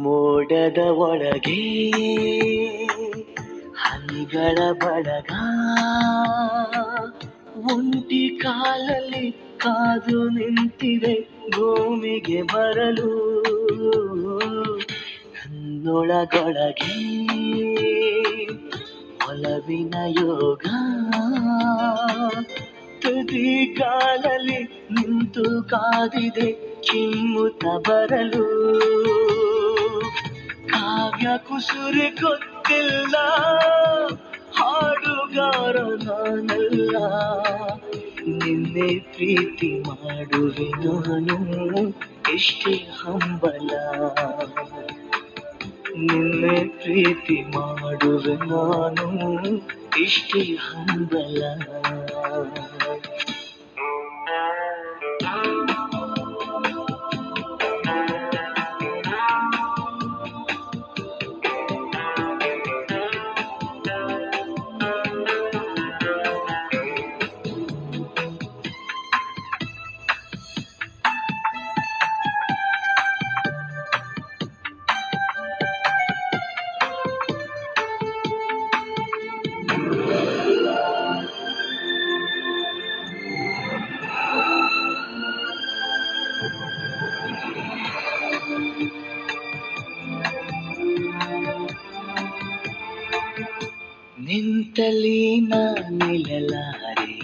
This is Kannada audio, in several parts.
ಮೋಡದ ಒಳಗೆ ಹನಿಗಳ ಬಳಗ, ಒಂಟಿ ಕಾಲಲ್ಲಿ ಕಾದು ನಿಂತಿದೆ ಭೂಮಿಗೆ ಬರಲು. ನನ್ನೊಳಗೊಳಗೆ ಒಲವಿನ ಯೋಗ, ತುದಿಗಾಲಲ್ಲಿ ನಿಂತು ಕಾದಿದೆ ಚಿಮ್ಮುತ್ತ ಬರಲು. ಕಾವ್ಯ ಕುಸುರಿ ಗೊತ್ತಿಲ್ಲ, ಹಾಡುಗಾರ ನಾನಲ್ಲ, ನಿನ್ನೆ ಪ್ರೀತಿ ಮಾಡುವೆ ನಾನು ಎಷ್ಟೇ ಹಂಬಲ. ನಿನ್ನೆ ಪ್ರೀತಿ ಮಾಡುವೆ ನಾನು ಇಷ್ಟೇ ಹಂಬಲ. ನಿಂತಲಿ ನಾ ನಿಲ್ಲಲಾರೆ,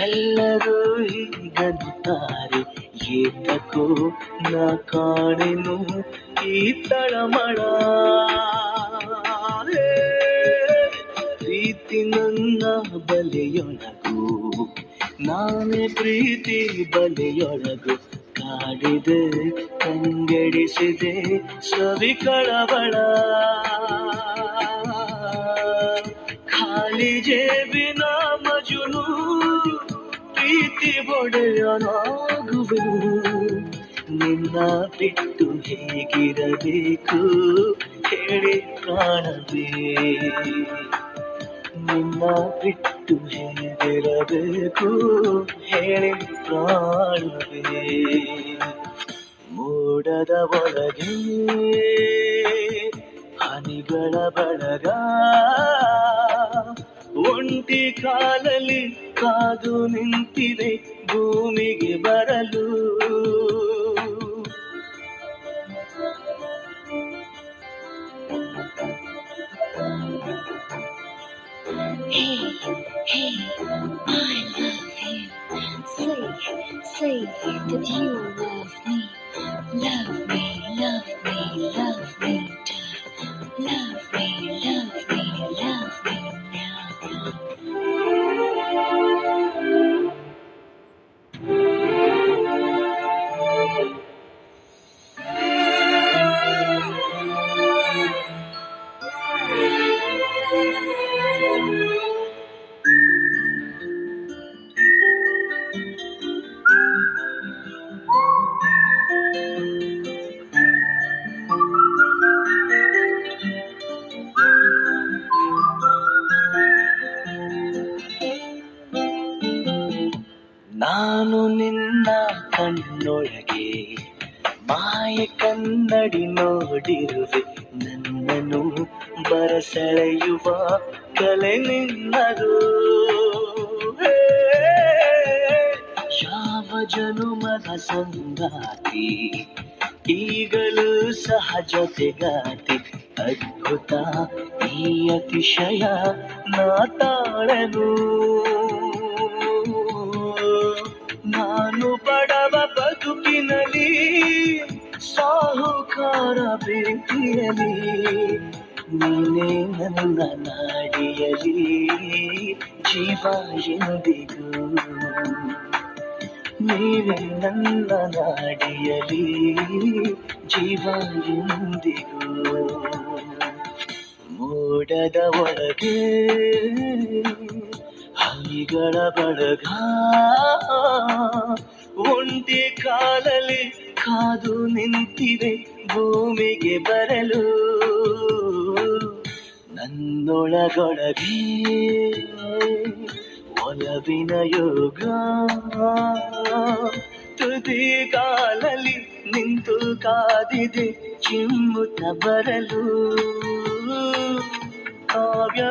ಎಲ್ಲರೂ ಹೀಗಂತಾರೆ, ಏತಕೋ ನಾ ಕಾಣೆನು ಈ ತಳಮಳ. ಪ್ರೀತಿ ನನ್ನ ಬಲೆಯೊಳಗು, ನಾನೇ ಪ್ರೀತಿ ಬಲೆಯೊಳಗು, ಕಾಡಿದೆ ಕಂಗೆಡಿಸಿದೆ ಸವಿ ಕಳವಳ. ಖಾಲಿ ಜೇಬಿನ ಮಜುನು ಪ್ರೀತಿ ಒಡೆಯನಾಗುವೆನು, ನಿನ್ನ ಬಿಟ್ಟು ಹೇಗಿರಬೇಕು ಹೇಳಿ ಕಾಣವೇ. ನಿನ್ನ ಬಿಟ್ಟು ಹೇಗಿರಬೇಕು ಹೇಳಿ ಪ್ರಾಣವೇ. ಮೋಡದ ಒಳಗೆ ಹನಿಗಳ ಬಳಗ, ಒಂಟಿ ಕಾಲಲ್ಲಿ ಕಾದು ನಿಂತಿದೆ ಭೂಮಿಗೆ ಬರಲು. Hey, hey, I love you. Say that you love me. Love me, love me, love me, love me, love me, love me now. ನಾನು ನಿನ್ನ ಕಣ್ಣೊಳಗೆ ಮಾಯ ಕನ್ನಡಿ ನೋಡಿರುವೆ, ನನ್ನನ್ನು ಬರಸೆಳೆಯುವ ಕಲೆ ನಿನ್ನದು. ಯಾವ ಜನುಮದ ಸಂಗಾತಿ ಈಗಲೂ ಸಹ ಜೊತೆಗಾತಿ, ಅದ್ಭುತ ಈ ಅತಿಶಯ ನಾ ತಾಳನು. ನಾನು ಬಡವ ಬದುಕಿನಲ್ಲಿ ಸಾಹುಕಾರ ಪ್ರೀತಿಯಲಿ, ನೀನೇ ನನ್ನ ನಾಡಿಯಲಿ ಜೀವ ಎಂದಿಗೂ. ನೀನೇ ನನ್ನ ನಾಡಿಯಲಿ ಜೀವ ಎಂದಿಗೂ. ಮೋಡದ ಒಳಗೆ ಹನಿಗಳ ಬಳಗ ಒಂಟಿ ಕಾಲಲ್ಲಿ ಕಾದು ನಿಂತಿದೆ ಭೂಮಿಗೆ ಬರಲು ನನ್ನೊಳಗೊಳಗೆ ಒಲವಿನ ಯೋಗ ತುದಿ ಕಾಲಲ್ಲಿ ನಿಂತು ಕಾದಿದೆ ಚಿಮ್ಮುತ್ತ ಬರಲು ಕಾವ್ಯ